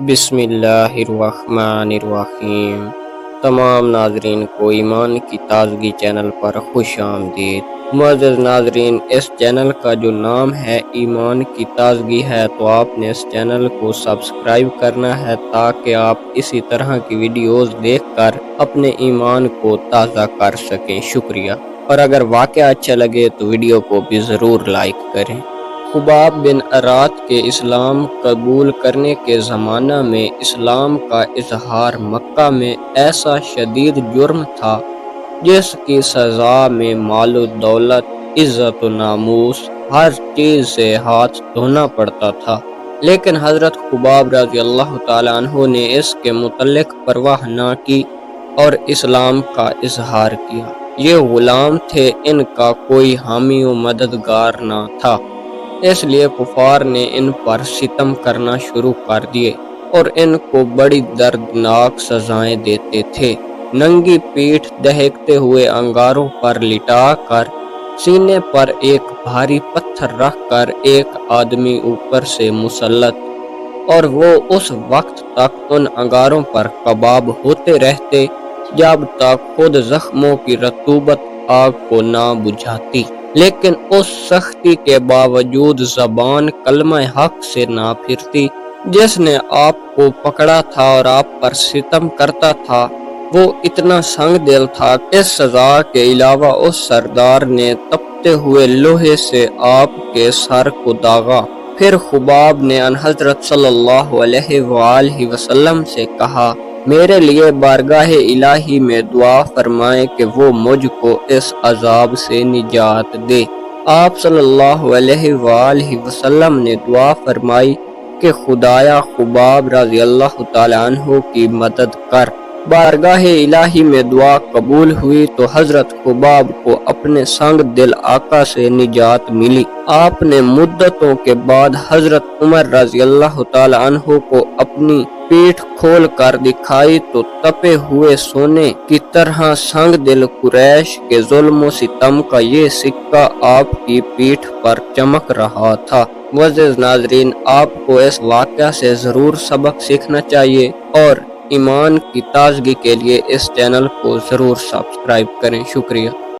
بسم اللہ الرحمن الرحیم۔ تمام ناظرین کو ایمان کی تازگی چینل پر خوش آمدید۔ معزز ناظرین، اس چینل کا جو نام ہے ایمان کی تازگی ہے، تو آپ نے اس چینل کو سبسکرائب کرنا ہے تاکہ آپ اسی طرح کی ویڈیوز دیکھ کر اپنے ایمان کو تازہ کر سکیں۔ شکریہ۔ اور اگر واقعہ اچھا لگے تو ویڈیو کو بھی ضرور لائک کریں۔ خباب بن ارات کے اسلام قبول کرنے کے زمانہ میں اسلام کا اظہار مکہ میں ایسا شدید جرم تھا جس کی سزا میں مال و دولت، عزت و ناموس، ہر چیز سے ہاتھ دھونا پڑتا تھا، لیکن حضرت خباب رضی اللہ تعالیٰ عنہ نے اس کے متعلق پرواہ نہ کی اور اسلام کا اظہار کیا۔ یہ غلام تھے، ان کا کوئی حامی و مددگار نہ تھا، اس لیے کفار نے ان پر ستم کرنا شروع کر دیے اور ان کو بڑی دردناک سزائیں دیتے تھے۔ ننگی پیٹھ دہکتے ہوئے انگاروں پر لٹا کر، سینے پر ایک بھاری پتھر رکھ کر ایک آدمی اوپر سے مسلط، اور وہ اس وقت تک ان انگاروں پر کباب ہوتے رہتے جب تک خود زخموں کی رطوبت آگ کو نہ بجھاتی، لیکن اس سختی کے باوجود زبان کلمہ حق سے نہ پھرتی۔ جس نے آپ کو پکڑا تھا اور آپ پر ستم کرتا تھا، وہ اتنا سنگ دل تھا کہ اس سزا کے علاوہ اس سردار نے تپتے ہوئے لوہے سے آپ کے سر کو داغا۔ پھر خباب نے ان حضرت صلی اللہ علیہ وآلہ وسلم سے کہا، میرے لیے بارگاہ الہی میں دعا فرمائیں کہ وہ مجھ کو اس عذاب سے نجات دے۔ آپ صلی اللہ علیہ وآلہ وسلم نے دعا فرمائی کہ خدایا خباب رضی اللہ تعالیٰ عنہ کی مدد کر۔ بارگاہ الہی میں دعا قبول ہوئی تو حضرت خباب کو اپنے سنگ دل آقا سے نجات ملی۔ آپ نے مدتوں کے بعد حضرت عمر رضی اللہ تعالیٰ عنہ کو اپنی پیٹھ کھول کر دکھائی تو تپے ہوئے سونے کی طرح سنگ دل قریش کے ظلم و ستم کا یہ سکہ آپ کی پیٹھ پر چمک رہا تھا۔ معزز ناظرین، آپ کو اس واقعہ سے ضرور سبق سیکھنا چاہیے اور ایمان کی تازگی کے لیے اس چینل کو ضرور سبسکرائب کریں۔ شکریہ۔